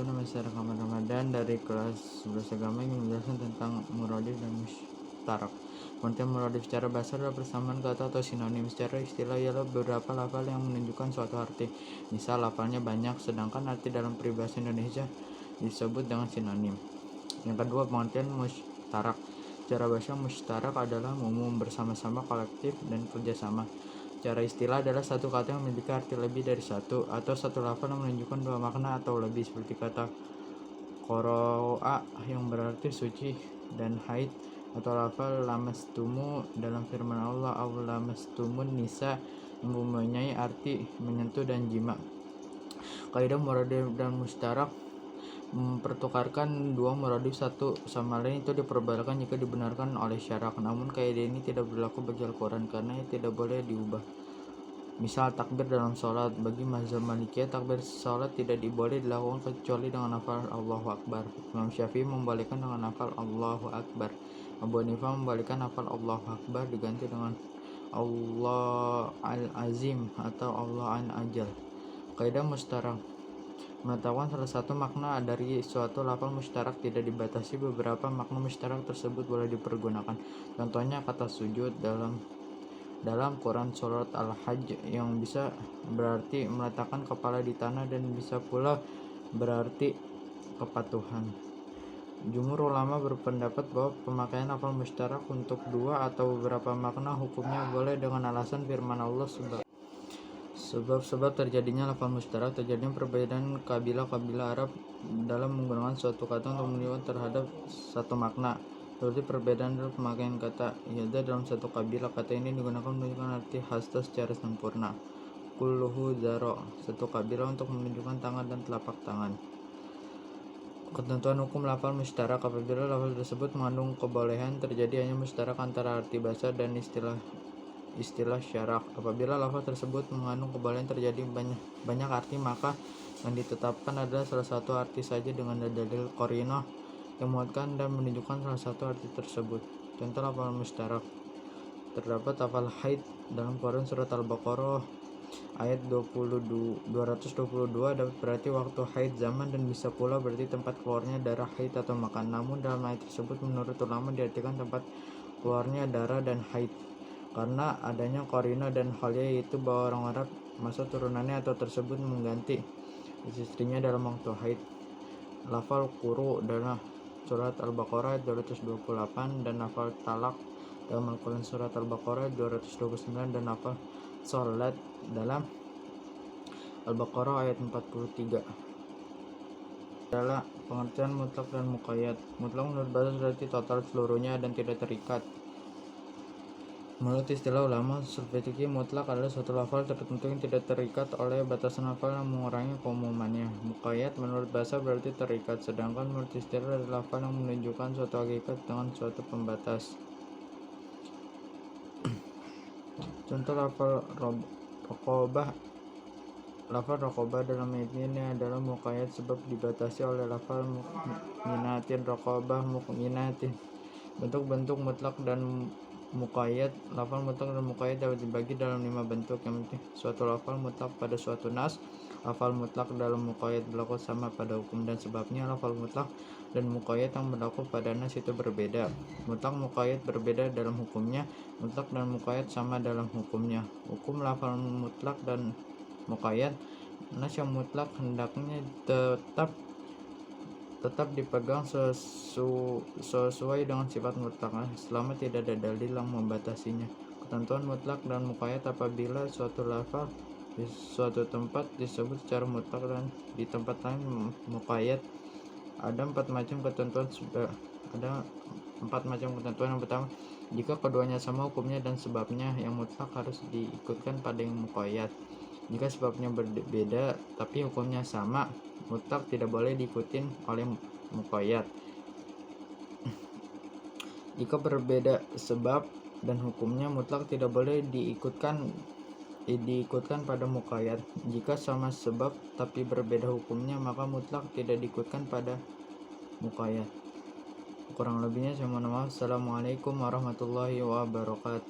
wabarakatuh. Nama saya Rekaman Ramadan dari kelas 11 agama yang menjelaskan tentang muradif dan mustarak. Pengertian muradif secara bahasa adalah persamaan kata atau sinonim. Secara istilah ialah beberapa lafal yang menunjukkan suatu arti. Misal lafalnya banyak, sedangkan arti dalam peribahasa Indonesia disebut dengan sinonim. Yang kedua, pengertian mustarak. Secara bahasa mustarak adalah umum, bersama-sama, kolektif, dan kerjasama. Secara istilah adalah satu kata yang memiliki arti lebih dari satu, atau satu lafal yang menunjukkan dua makna atau lebih, seperti kata qoro'a yang berarti suci dan haid, atau lafal lamastumu dalam firman Allah au lamastumun nisa yang mempunyai arti menyentuh dan jima. Kaidah muradif dan mustarak mempertukarkan dua muradif satu sama lain itu diperbolehkan jika dibenarkan oleh syarak. Namun kaidah ini tidak berlaku bagi Al-Quran karena tidak boleh diubah. Misal takbir dalam sholat, bagi mazhab Malikiyah takbir sholat tidak boleh dilakukan kecuali dengan lafal Allahu Akbar. Imam Syafi'i membalikkan dengan lafal Allahu Akbar. Abu Hanifah membalikkan lafal Allahu Akbar diganti dengan Allah Al-Azim atau Allah An-Ajal. Kaidah mustarak menetapkan salah satu makna dari suatu lafal mustarak tidak dibatasi. Beberapa makna mustarak tersebut boleh dipergunakan. Contohnya kata sujud dalam Quran surat Al-Hajj yang bisa berarti meletakkan kepala di tanah dan bisa pula berarti kepatuhan. Jumhur ulama berpendapat bahwa pemakaian lafal mustarak untuk dua atau beberapa makna hukumnya boleh dengan alasan firman Allah sebab terjadinya lafal mustarak terjadinya perbedaan kabilah-kabilah Arab dalam menggunakan suatu kata untuk menunjukkan terhadap satu makna. Seperti perbedaan dalam pemakaian kata yada dalam satu kabilah, kata ini digunakan menunjukkan arti hasta secara sempurna. Kulluhu zaro, satu kabilah untuk menunjukkan tangan dan telapak tangan. Ketentuan hukum lafal mustarak. Apabila lafal tersebut mengandung kebolehan, terjadi hanya mustarak antara arti bahasa dan istilah syarak. Apabila lafal tersebut mengandung kebolehan, terjadi banyak arti, maka yang ditetapkan adalah salah satu arti saja dengan dalil qarinah yang menguatkan dan menunjukkan salah satu arti tersebut. Contoh lafal mustarak: terdapat lafal haid dalam Quran surat Al-Baqarah ayat 222 dapat berarti waktu haid, zaman, dan bisa pula berarti tempat keluarnya darah haid atau makan. Namun dalam ayat tersebut menurut ulama diartikan tempat keluarnya darah dan haid karena adanya qarinah dan halnya, yaitu bahwa orang Arab masa turunannya atau tersebut mengganti istrinya dalam waktu haid. Lafal quru dalam surat Al-Baqarah 228 dan lafal talak dalam Al-Quran surat Al-Baqarah 229 dan lafal sholat dalam Al-Baqarah ayat 43. Adalah pengertian mutlak dan muqayyad. Mutlak menurut bahasa berarti total seluruhnya dan tidak terikat. Menurut istilah ulama ushul fikih, mutlak adalah suatu lafal tertentu yang tidak terikat oleh batasan lafal yang mengurangi keumumannya. Muqayyad menurut bahasa berarti terikat, sedangkan menurut istilah adalah lafal yang menunjukkan suatu hakikat dengan suatu pembatas. Contoh lafal raqabah. Lafal raqabah dalam ayat ini adalah muqayyad sebab dibatasi oleh lafal mukminatin, raqabah mukminatin. Bentuk-bentuk mutlak dan muqayyad. Lafal mutlak dan muqayyad dapat dibagi dalam 5 bentuk. Yang penting, suatu lafal mutlak pada suatu nas. Lafal mutlak dalam muqayyad berlaku sama pada hukum dan sebabnya. Lafal mutlak dan muqayyad yang berlaku pada nas itu berbeda. Mutlak muqayyad berbeda dalam hukumnya. Mutlak dan muqayyad sama dalam hukumnya. Hukum lafal mutlak dan muqayyad: nas yang mutlak hendaknya tetap dipegang sesuai dengan sifat mutlak selama tidak ada dalil yang membatasinya. Ketentuan mutlak dan muqayyad: apabila suatu lafal di suatu tempat disebut secara mutlak dan di tempat lain muqayyad, ada empat macam ketentuan. Yang pertama, jika keduanya sama hukumnya dan sebabnya, yang mutlak harus diikutkan pada yang muqayyad. Jika sebabnya berbeda tapi hukumnya sama, mutlak tidak boleh diikutin oleh muqayyad. Jika berbeda sebab dan hukumnya, mutlak tidak boleh diikutkan pada muqayyad. Jika sama sebab tapi berbeda hukumnya, maka mutlak tidak diikutkan pada muqayyad. Kurang lebihnya saya mohon maaf. Assalamualaikum warahmatullahi wabarakatuh.